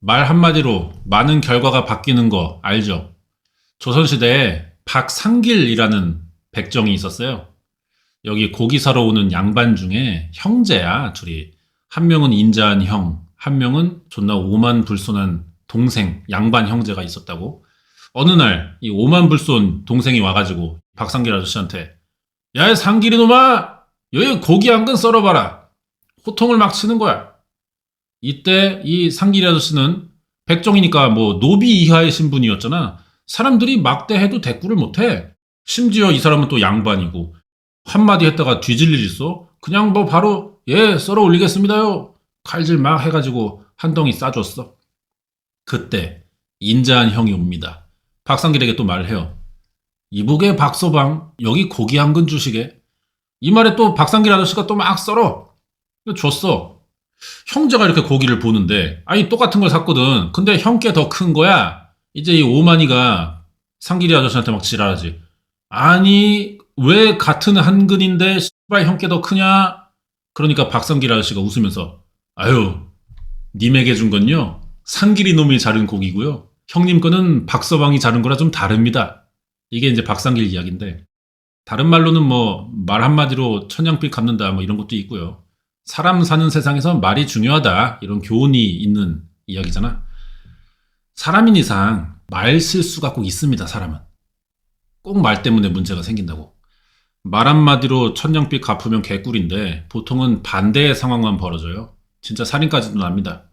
말 한마디로 많은 결과가 바뀌는 거 알죠? 조선시대에 박상길이라는 백정이 있었어요. 여기 고기 사러 오는 양반 중에 형제야, 둘이. 한 명은 인자한 형, 한 명은 존나 오만불손한 동생, 양반 형제가 있었다고. 어느 날 이 오만불손 동생이 와가지고 박상길 아저씨한테 야, 상길이 놈아! 여기 고기 한 근 썰어봐라. 호통을 막 치는 거야. 이때 이 상길이 아저씨는 백정이니까 뭐 노비 이하의 신분이었잖아. 사람들이 막대해도 대꾸를 못해. 심지어 이 사람은 또 양반이고 한마디 했다가 뒤질 일 있어? 그냥 뭐 바로 예 썰어 올리겠습니다요. 칼질 막 해가지고 한 덩이 싸줬어. 그때 인자한 형이 옵니다. 박상길에게 또 말을 해요. 이북의 박서방 여기 고기 한 근 주시게. 이 말에 또 박상길 아저씨가 또 막 썰어. 줬어. 형제가 이렇게 고기를 보는데 아니 똑같은 걸 샀거든. 근데 형께 더 큰 거야. 이제 이 오만이가 상길이 아저씨한테 막 지랄하지. 아니 왜 같은 한 근인데 씨발 형께 더 크냐? 그러니까 박상길 아저씨가 웃으면서 아유 님에게 준 건요 상길이 놈이 자른 고기고요. 형님 거는 박서방이 자른 거라 좀 다릅니다. 이게 이제 박상길 이야기인데 다른 말로는 뭐 말 한마디로 천냥빚 갚는다 뭐 이런 것도 있고요. 사람 사는 세상에서 말이 중요하다 이런 교훈이 있는 이야기잖아. 사람인 이상 말 실수가 꼭 있습니다. 사람은 꼭 말 때문에 문제가 생긴다고. 말 한마디로 천냥빚 갚으면 개꿀인데 보통은 반대의 상황만 벌어져요. 진짜 살인까지도 납니다.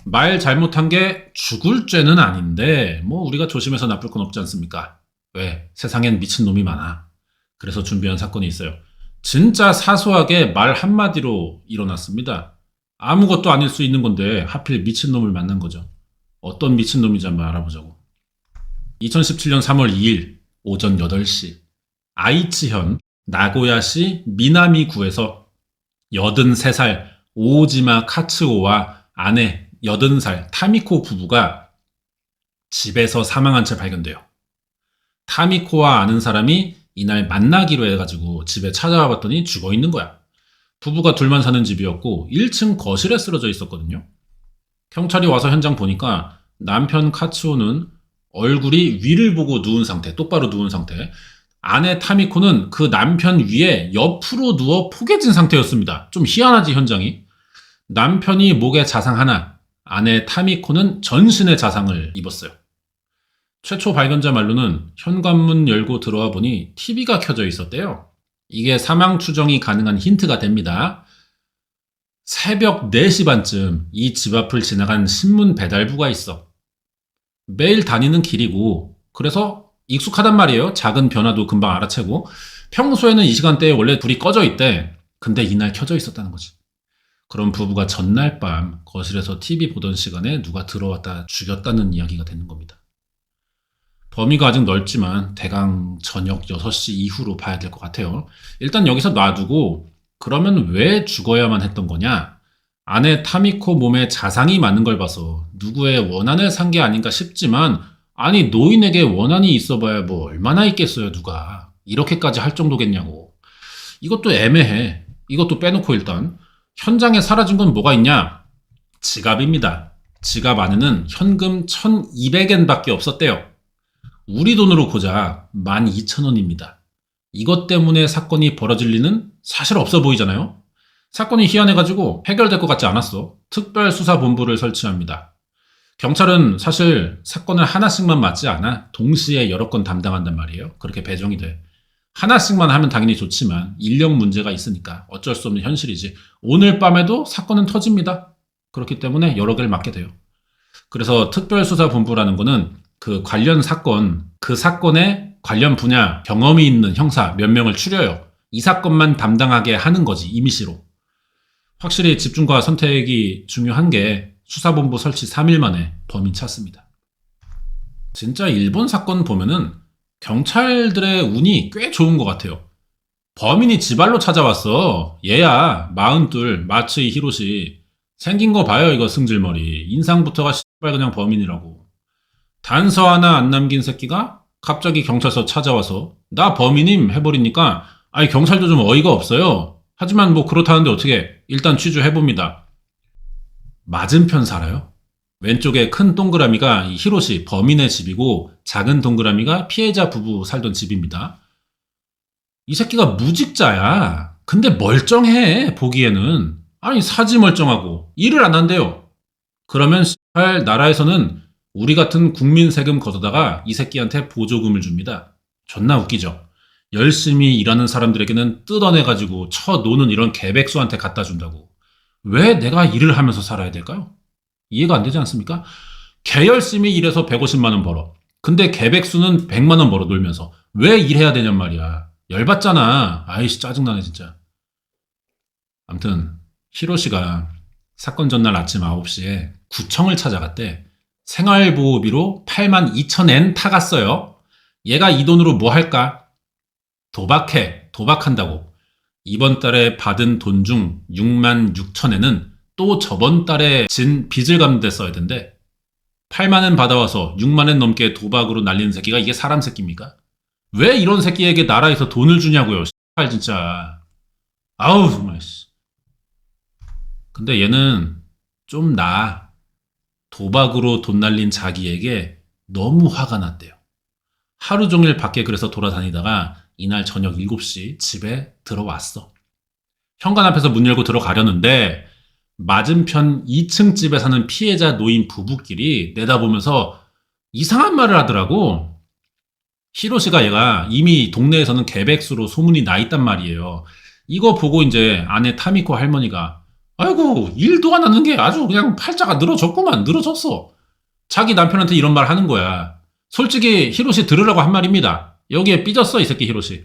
말 잘못한 게 죽을 죄는 아닌데 뭐 우리가 조심해서 나쁠 건 없지 않습니까? 왜? 세상엔 미친놈이 많아. 그래서 준비한 사건이 있어요. 진짜 사소하게 말 한마디로 일어났습니다. 아무것도 아닐 수 있는 건데 하필 미친놈을 만난 거죠. 어떤 미친놈인지 한번 알아보자고. 2017년 3월 2일 오전 8시 아이치현 나고야시 미나미구에서 83살 오오지마 카츠오와 아내 80살 타미코 부부가 집에서 사망한 채 발견돼요. 타미코와 아는 사람이 이날 만나기로 해가지고 집에 찾아와 봤더니 죽어 있는 거야. 부부가 둘만 사는 집이었고 1층 거실에 쓰러져 있었거든요. 경찰이 와서 현장 보니까 남편 카츠오는 얼굴이 위를 보고 누운 상태, 똑바로 누운 상태. 아내 타미코는 그 남편 위에 옆으로 누워 포개진 상태였습니다. 좀 희한하지 현장이. 남편이 목에 자상 하나, 아내 타미코는 전신에 자상을 입었어요. 최초 발견자 말로는 현관문 열고 들어와 보니 TV가 켜져 있었대요. 이게 사망 추정이 가능한 힌트가 됩니다. 새벽 4시 반쯤 이 집 앞을 지나간 신문 배달부가 있어. 매일 다니는 길이고 그래서 익숙하단 말이에요. 작은 변화도 금방 알아채고 평소에는 이 시간대에 원래 불이 꺼져 있대. 근데 이날 켜져 있었다는 거지. 그럼 부부가 전날 밤 거실에서 TV 보던 시간에 누가 들어왔다 죽였다는 이야기가 되는 겁니다. 범위가 아직 넓지만 대강 저녁 6시 이후로 봐야 될 것 같아요. 일단 여기서 놔두고 그러면 왜 죽어야만 했던 거냐? 아내 타미코 몸에 자상이 많은 걸 봐서 누구의 원한을 산 게 아닌가 싶지만 아니 노인에게 원한이 있어봐야 뭐 얼마나 있겠어요 누가. 이렇게까지 할 정도겠냐고. 이것도 애매해. 이것도 빼놓고 일단 현장에 사라진 건 뭐가 있냐? 지갑입니다. 지갑 안에는 현금 1200엔밖에 없었대요. 우리 돈으로 고작 12,000원입니다. 이것 때문에 사건이 벌어질 리는 사실 없어 보이잖아요? 사건이 희한해가지고 해결될 것 같지 않았어. 특별수사본부를 설치합니다. 경찰은 사실 사건을 하나씩만 맡지 않아 동시에 여러 건 담당한단 말이에요. 그렇게 배정이 돼. 하나씩만 하면 당연히 좋지만 인력 문제가 있으니까 어쩔 수 없는 현실이지. 오늘 밤에도 사건은 터집니다. 그렇기 때문에 여러 개를 맡게 돼요. 그래서 특별수사본부라는 거는 그 관련 사건, 그 사건에 관련 분야, 경험이 있는 형사 몇 명을 추려요. 이 사건만 담당하게 하는 거지, 임시로. 확실히 집중과 선택이 중요한 게 수사본부 설치 3일 만에 범인 찾습니다. 진짜 일본 사건 보면은 경찰들의 운이 꽤 좋은 것 같아요. 범인이 지발로 찾아왔어. 얘야, 42, 마츠이 히로시. 생긴 거 봐요, 이거 승질머리. 인상부터가 씨발 그냥 범인이라고. 단서 하나 안 남긴 새끼가 갑자기 경찰서 찾아와서 나 범인임 해버리니까 아니 경찰도 좀 어이가 없어요. 하지만 뭐 그렇다는데 어떻게 일단 취조해봅니다. 맞은편 살아요? 왼쪽에 큰 동그라미가 이 히로시 범인의 집이고 작은 동그라미가 피해자 부부 살던 집입니다. 이 새끼가 무직자야. 근데 멀쩡해, 보기에는. 아니, 사지 멀쩡하고 일을 안 한대요. 그러면 나라에서는 우리 같은 국민 세금 걷어다가 이 새끼한테 보조금을 줍니다. 존나 웃기죠. 열심히 일하는 사람들에게는 뜯어내가지고 쳐노는 이런 개백수한테 갖다 준다고. 왜 내가 일을 하면서 살아야 될까요? 이해가 안 되지 않습니까? 개 열심히 일해서 150만 원 벌어. 근데 개백수는 100만 원 벌어 놀면서. 왜 일해야 되냔 말이야. 열받잖아. 아이씨, 짜증나네 진짜. 암튼 히로시가 사건 전날 아침 9시에 구청을 찾아갔대. 생활보호비로 8만 2천 엔 타갔어요. 얘가 이 돈으로 뭐 할까? 도박한다고. 이번 달에 받은 돈 중 6만 6천 엔은 또 저번 달에 진 빚을 갚는 데 써야 된대. 8만 엔 받아와서 6만 엔 넘게 도박으로 날리는 새끼가 이게 사람 새끼입니까? 왜 이런 새끼에게 나라에서 돈을 주냐고요. 씨발 진짜. 아우 정말. 근데 얘는 좀 도박으로 돈 날린 자기에게 너무 화가 났대요. 하루 종일 밖에 그래서 돌아다니다가 이날 저녁 7시 집에 들어왔어. 현관 앞에서 문 열고 들어가려는데 맞은편 2층 집에 사는 피해자 노인 부부끼리 내다보면서 이상한 말을 하더라고. 히로시가 얘가 이미 동네에서는 개백수로 소문이 나 있단 말이에요. 이거 보고 이제 아내 타미코 할머니가 아이고 일도 안 하는 게 아주 그냥 팔자가 늘어졌어. 자기 남편한테 이런 말 하는 거야. 솔직히 히로시 들으라고 한 말입니다. 여기에 삐졌어 이 새끼 히로시.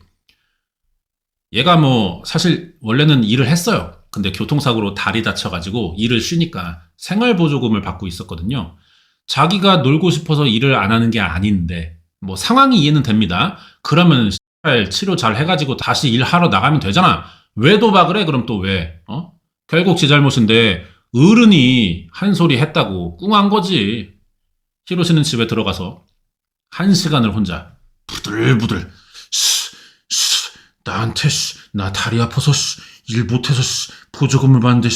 얘가 뭐 사실 원래는 일을 했어요. 근데 교통사고로 다리 다쳐가지고 일을 쉬니까 생활보조금을 받고 있었거든요. 자기가 놀고 싶어서 일을 안 하는 게 아닌데 뭐 상황이 이해는 됩니다. 그러면 치료 잘 해가지고 다시 일하러 나가면 되잖아. 왜 도박을 해? 그럼 또 왜? 결국 지 잘못인데 어른이 한 소리 했다고 꿍한 거지. 히로시는 집에 들어가서 1시간을 혼자 부들부들 나한테 나 다리 아파서 일 못해서 보조금을 받는데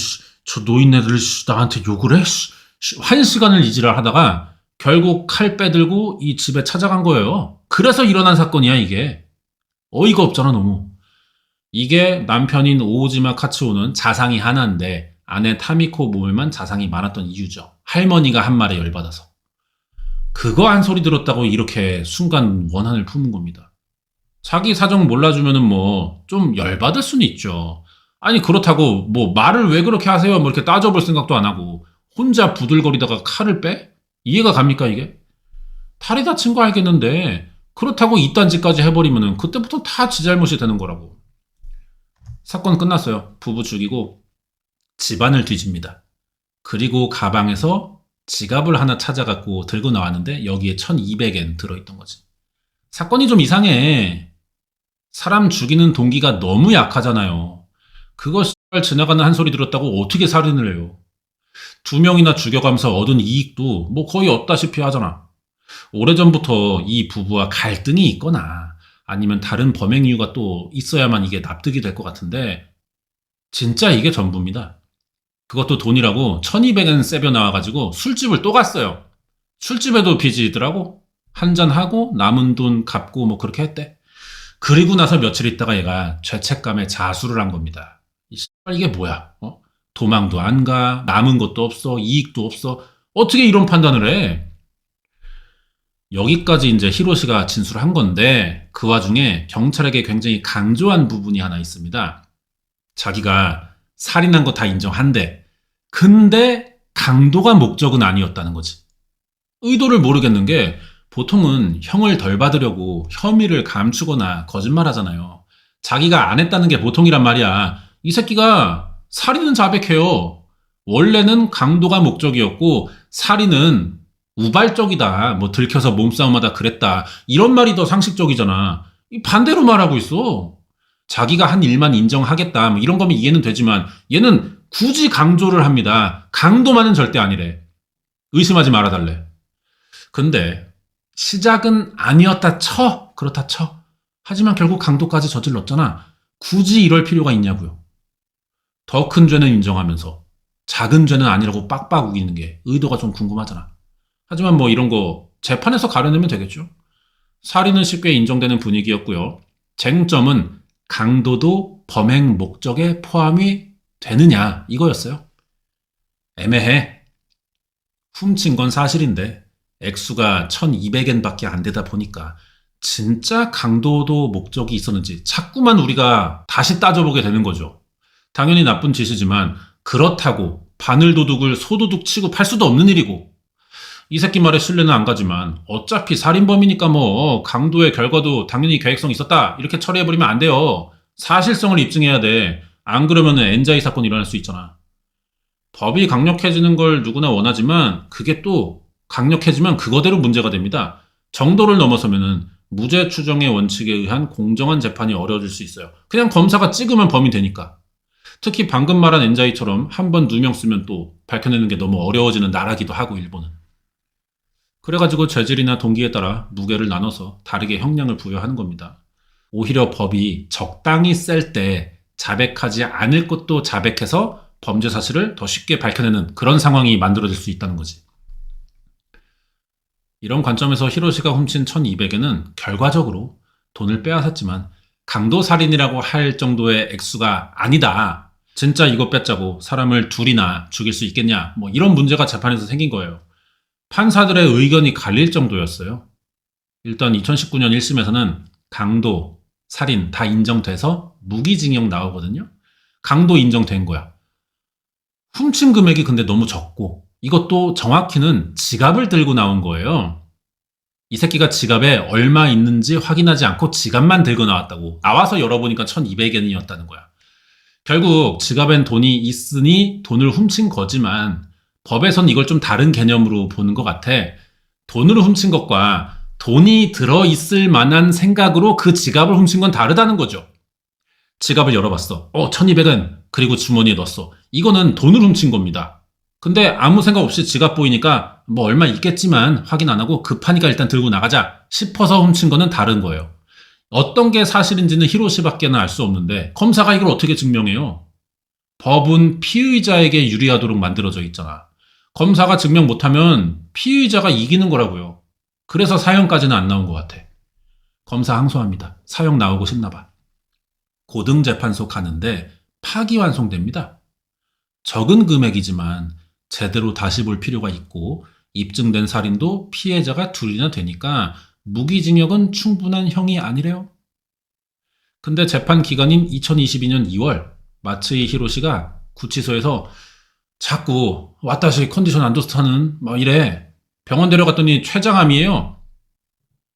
저 노인네들 나한테 욕을 해? 1시간을 이 지랄 하다가 결국 칼 빼들고 이 집에 찾아간 거예요. 그래서 일어난 사건이야 이게. 어이가 없잖아 너무. 이게 남편인 오오지마 카츠오는 자상이 하나인데 아내 타미코 몸에만 자상이 많았던 이유죠. 할머니가 한 말에 열받아서. 그거 한 소리 들었다고 이렇게 순간 원한을 품은 겁니다. 자기 사정 몰라주면은 뭐 좀 열받을 수는 있죠. 아니 그렇다고 뭐 말을 왜 그렇게 하세요? 뭐 이렇게 따져볼 생각도 안 하고 혼자 부들거리다가 칼을 빼? 이해가 갑니까 이게? 다리 다친 거 알겠는데 그렇다고 이딴 짓까지 해버리면은 그때부터 다 지 잘못이 되는 거라고. 사건 끝났어요. 부부 죽이고 집안을 뒤집니다. 그리고 가방에서 지갑을 하나 찾아갖고 들고 나왔는데 여기에 1200엔 들어있던 거지. 사건이 좀 이상해. 사람 죽이는 동기가 너무 약하잖아요. 그거 지나가는 한 소리 들었다고 어떻게 살인을 해요. 2명이나 죽여가면서 얻은 이익도 뭐 거의 없다시피 하잖아. 오래전부터 이 부부와 갈등이 있거나 아니면 다른 범행 이유가 또 있어야만 이게 납득이 될 것 같은데 진짜 이게 전부입니다. 그것도 돈이라고 1200엔 세벼 나와가지고 술집을 또 갔어요. 술집에도 빚이 있더라고. 한잔하고 남은 돈 갚고 뭐 그렇게 했대. 그리고 나서 며칠 있다가 얘가 죄책감에 자수를 한 겁니다. 이게 뭐야? 도망도 안 가, 남은 것도 없어, 이익도 없어. 어떻게 이런 판단을 해? 여기까지 이제 히로시가 진술한 건데 그 와중에 경찰에게 굉장히 강조한 부분이 하나 있습니다. 자기가 살인한 거 다 인정한대. 근데 강도가 목적은 아니었다는 거지. 의도를 모르겠는 게 보통은 형을 덜 받으려고 혐의를 감추거나 거짓말하잖아요. 자기가 안 했다는 게 보통이란 말이야. 이 새끼가 살인은 자백해요. 원래는 강도가 목적이었고 살인은 우발적이다. 뭐 들켜서 몸싸움하다 그랬다. 이런 말이 더 상식적이잖아. 반대로 말하고 있어. 자기가 한 일만 인정하겠다. 뭐 이런 거면 이해는 되지만 얘는 굳이 강조를 합니다. 강도만은 절대 아니래. 의심하지 말아달래. 근데 시작은 아니었다 쳐. 그렇다 쳐. 하지만 결국 강도까지 저질렀잖아. 굳이 이럴 필요가 있냐고요. 더 큰 죄는 인정하면서 작은 죄는 아니라고 빡빡 우기는 게 의도가 좀 궁금하잖아. 하지만 뭐 이런 거 재판에서 가려내면 되겠죠. 살인은 쉽게 인정되는 분위기였고요. 쟁점은 강도도 범행 목적에 포함이 되느냐 이거였어요. 애매해. 훔친 건 사실인데 액수가 1200엔밖에 안 되다 보니까 진짜 강도도 목적이 있었는지 자꾸만 우리가 다시 따져보게 되는 거죠. 당연히 나쁜 짓이지만 그렇다고 바늘도둑을 소도둑 치고 팔 수도 없는 일이고, 이 새끼 말에 신뢰는 안 가지만 어차피 살인범이니까 뭐 강도의 결과도 당연히 계획성이 있었다 이렇게 처리해버리면 안 돼요. 사실성을 입증해야 돼. 안 그러면 엔자이 사건이 일어날 수 있잖아. 법이 강력해지는 걸 누구나 원하지만 그게 또 강력해지면 그거대로 문제가 됩니다. 정도를 넘어서면은 무죄 추정의 원칙에 의한 공정한 재판이 어려워질 수 있어요. 그냥 검사가 찍으면 범이 되니까. 특히 방금 말한 엔자이처럼 한 번 누명 쓰면 또 밝혀내는 게 너무 어려워지는 나라기도 하고 일본은. 그래가지고 죄질이나 동기에 따라 무게를 나눠서 다르게 형량을 부여하는 겁니다. 오히려 법이 적당히 셀 때 자백하지 않을 것도 자백해서 범죄 사실을 더 쉽게 밝혀내는 그런 상황이 만들어질 수 있다는 거지. 이런 관점에서 히로시가 훔친 1200엔은 결과적으로 돈을 빼앗았지만 강도살인이라고 할 정도의 액수가 아니다. 진짜 이거 뺏자고 사람을 둘이나 죽일 수 있겠냐. 뭐 이런 문제가 재판에서 생긴 거예요. 판사들의 의견이 갈릴 정도였어요. 일단 2019년 1심에서는 강도, 살인 다 인정돼서 무기징역 나오거든요. 강도 인정된 거야. 훔친 금액이 근데 너무 적고 이것도 정확히는 지갑을 들고 나온 거예요. 이 새끼가 지갑에 얼마 있는지 확인하지 않고 지갑만 들고 나왔다고. 나와서 열어보니까 1200엔이었다는 거야. 결국 지갑엔 돈이 있으니 돈을 훔친 거지만 법에선 이걸 좀 다른 개념으로 보는 것 같아. 돈으로 훔친 것과 돈이 들어있을 만한 생각으로 그 지갑을 훔친 건 다르다는 거죠. 지갑을 열어봤어. 1200엔. 그리고 주머니에 넣었어. 이거는 돈을 훔친 겁니다. 근데 아무 생각 없이 지갑 보이니까 뭐 얼마 있겠지만 확인 안 하고 급하니까 일단 들고 나가자 싶어서 훔친 거는 다른 거예요. 어떤 게 사실인지는 히로시밖에는 알 수 없는데 검사가 이걸 어떻게 증명해요? 법은 피의자에게 유리하도록 만들어져 있잖아. 검사가 증명 못하면 피의자가 이기는 거라고요. 그래서 사형까지는 안 나온 것 같아. 검사 항소합니다. 사형 나오고 싶나 봐. 고등재판소 가는데 파기환송됩니다. 적은 금액이지만 제대로 다시 볼 필요가 있고 입증된 살인도 피해자가 둘이나 되니까 무기징역은 충분한 형이 아니래요. 근데 재판 기간인 2022년 2월 마츠이 히로시가 구치소에서 자꾸 와타시 컨디션 안 좋다는 막 이래. 병원 데려갔더니 췌장암이에요.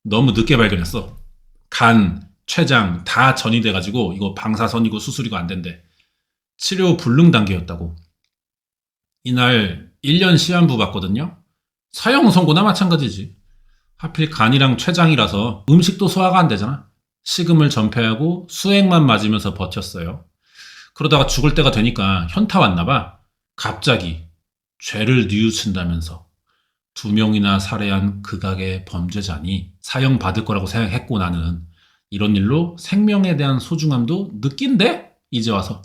너무 늦게 발견했어. 간, 췌장 다 전이 돼가지고 이거 방사선이고 수술이고 안 된대. 치료 불능 단계였다고. 이날 1년 시한부 받거든요. 사형 선고나 마찬가지지. 하필 간이랑 췌장이라서 음식도 소화가 안 되잖아. 식음을 전폐하고 수액만 맞으면서 버텼어요. 그러다가 죽을 때가 되니까 현타 왔나 봐. 갑자기 죄를 뉘우친다면서 2명이나 살해한 극악의 범죄자니 사형 받을 거라고 생각했고 나는 이런 일로 생명에 대한 소중함도 느낀대? 이제 와서.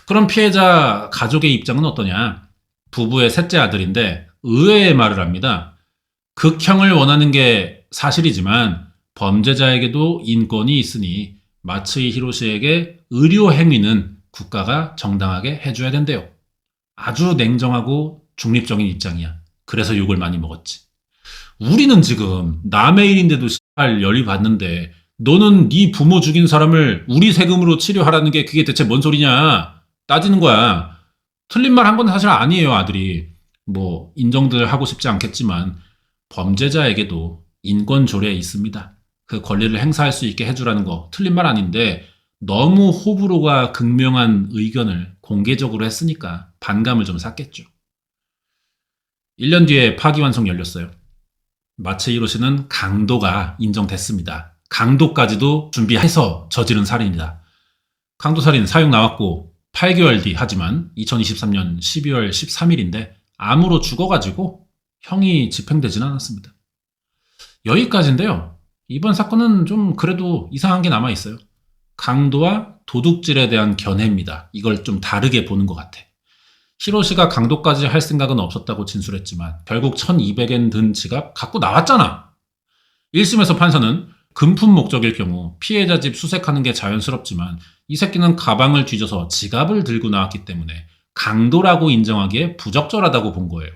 그럼 피해자 가족의 입장은 어떠냐? 부부의 셋째 아들인데 의외의 말을 합니다. 극형을 원하는 게 사실이지만 범죄자에게도 인권이 있으니 마츠이 히로시에게 의료 행위는 국가가 정당하게 해줘야 된대요. 아주 냉정하고 중립적인 입장이야. 그래서 욕을 많이 먹었지. 우리는 지금 남의 일인데도 씨발 열이 받는데 너는 네 부모 죽인 사람을 우리 세금으로 치료하라는 게 그게 대체 뭔 소리냐 따지는 거야. 틀린 말 한 건 사실 아니에요. 아들이 뭐 인정들 하고 싶지 않겠지만 범죄자에게도 인권 조례에 있습니다. 그 권리를 행사할 수 있게 해주라는 거 틀린 말 아닌데 너무 호불호가 극명한 의견을 공개적으로 했으니까 반감을 좀 샀겠죠. 1년 뒤에 파기환송 열렸어요. 마츠이 히로시는 강도가 인정됐습니다. 강도까지도 준비해서 저지른 살인이다. 강도살인 사형 나왔고 8개월 뒤 하지만 2023년 12월 13일인데 암으로 죽어가지고 형이 집행되진 않았습니다. 여기까지인데요. 이번 사건은 좀 그래도 이상한 게 남아있어요. 강도와 도둑질에 대한 견해입니다. 이걸 좀 다르게 보는 것 같아. 히로시가 강도까지 할 생각은 없었다고 진술했지만 결국 1200엔 든 지갑 갖고 나왔잖아. 1심에서 판사는 금품 목적일 경우 피해자 집 수색하는 게 자연스럽지만 이 새끼는 가방을 뒤져서 지갑을 들고 나왔기 때문에 강도라고 인정하기에 부적절하다고 본 거예요.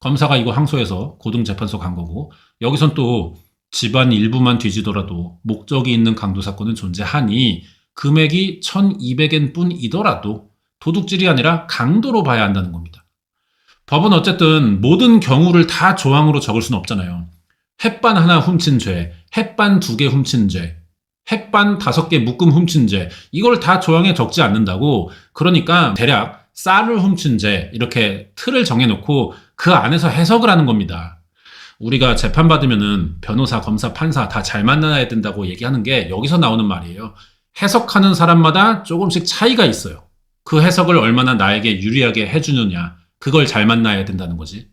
검사가 이거 항소해서 고등재판소 간 거고, 여기선 또 집안 일부만 뒤지더라도 목적이 있는 강도 사건은 존재하니 금액이 1200엔 뿐이더라도 도둑질이 아니라 강도로 봐야 한다는 겁니다. 법은 어쨌든 모든 경우를 다 조항으로 적을 수는 없잖아요. 햇반 하나 훔친 죄, 햇반 2개 훔친 죄, 햇반 5개 묶음 훔친 죄, 이걸 다 조항에 적지 않는다고. 그러니까 대략 쌀을 훔친 죄, 이렇게 틀을 정해놓고 그 안에서 해석을 하는 겁니다. 우리가 재판받으면은 변호사, 검사, 판사 다 잘 만나야 된다고 얘기하는 게 여기서 나오는 말이에요. 해석하는 사람마다 조금씩 차이가 있어요. 그 해석을 얼마나 나에게 유리하게 해주느냐, 그걸 잘 만나야 된다는 거지.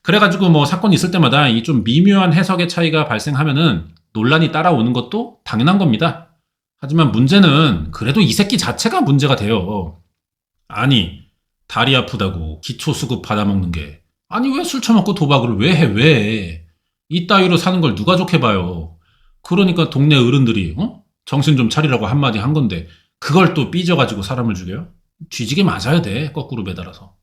그래가지고 뭐 사건이 있을 때마다 이 좀 미묘한 해석의 차이가 발생하면은 논란이 따라오는 것도 당연한 겁니다. 하지만 문제는 그래도 이 새끼 자체가 문제가 돼요. 아니, 다리 아프다고 기초수급 받아먹는 게, 아니 왜 술 처먹고 도박을 왜 해, 왜? 이따위로 사는 걸 누가 좋게 봐요. 그러니까 동네 어른들이 정신 좀 차리라고 한마디 한 건데 그걸 또 삐져가지고 사람을 죽여요? 뒤지게 맞아야 돼, 거꾸로 매달아서.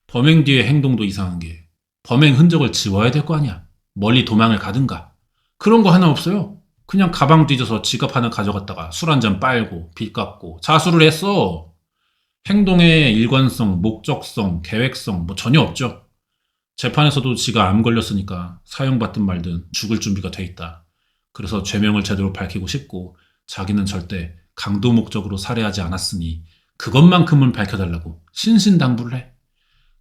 범행 뒤의 행동도 이상한 게 범행 흔적을 지워야 될 거 아니야. 멀리 도망을 가든가. 그런 거 하나 없어요. 그냥 가방 뒤져서 지갑 하나 가져갔다가 술 한 잔 빨고 빚 갚고 자수를 했어. 행동의 일관성, 목적성, 계획성 뭐 전혀 없죠. 재판에서도 지가 암 걸렸으니까 사형받든 말든 죽을 준비가 돼 있다. 그래서 죄명을 제대로 밝히고 싶고 자기는 절대 강도 목적으로 살해하지 않았으니 그것만큼은 밝혀달라고 신신당부를 해.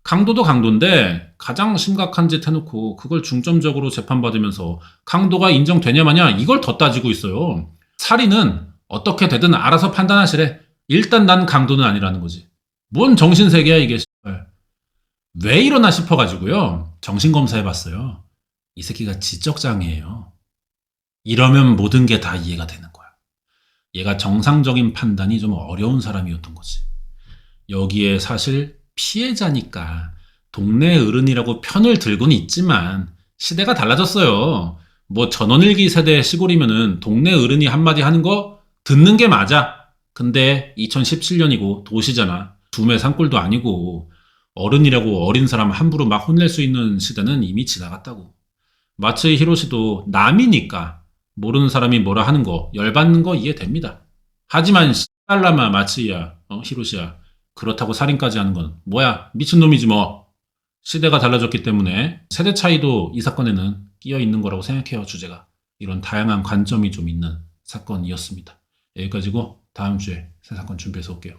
강도도 강도인데 가장 심각한 짓 해놓고 그걸 중점적으로 재판받으면서 강도가 인정되냐 마냐 이걸 더 따지고 있어요. 살인은 어떻게 되든 알아서 판단하시래. 일단 난 강도는 아니라는 거지. 뭔 정신세계야 이게. 왜 이러나 싶어가지고요. 정신검사 해봤어요. 이 새끼가 지적장애예요. 이러면 모든 게 다 이해가 되는 거야. 얘가 정상적인 판단이 좀 어려운 사람이었던 거지. 여기에 사실 피해자니까 동네 어른이라고 편을 들고는 있지만 시대가 달라졌어요. 뭐 전원일기 세대 시골이면은 동네 어른이 한마디 하는 거 듣는 게 맞아. 근데 2017년이고 도시잖아. 두매 산골도 아니고 어른이라고 어린 사람 함부로 막 혼낼 수 있는 시대는 이미 지나갔다고. 마츠이 히로시도 남이니까 모르는 사람이 뭐라 하는 거 열받는 거 이해됩니다. 하지만 씨발라마 마츠이야, 히로시야, 그렇다고 살인까지 하는 건 뭐야, 미친놈이지 뭐. 시대가 달라졌기 때문에 세대 차이도 이 사건에는 끼어 있는 거라고 생각해요. 주제가 이런 다양한 관점이 좀 있는 사건이었습니다. 여기까지고 다음 주에 새 사건 준비해서 올게요.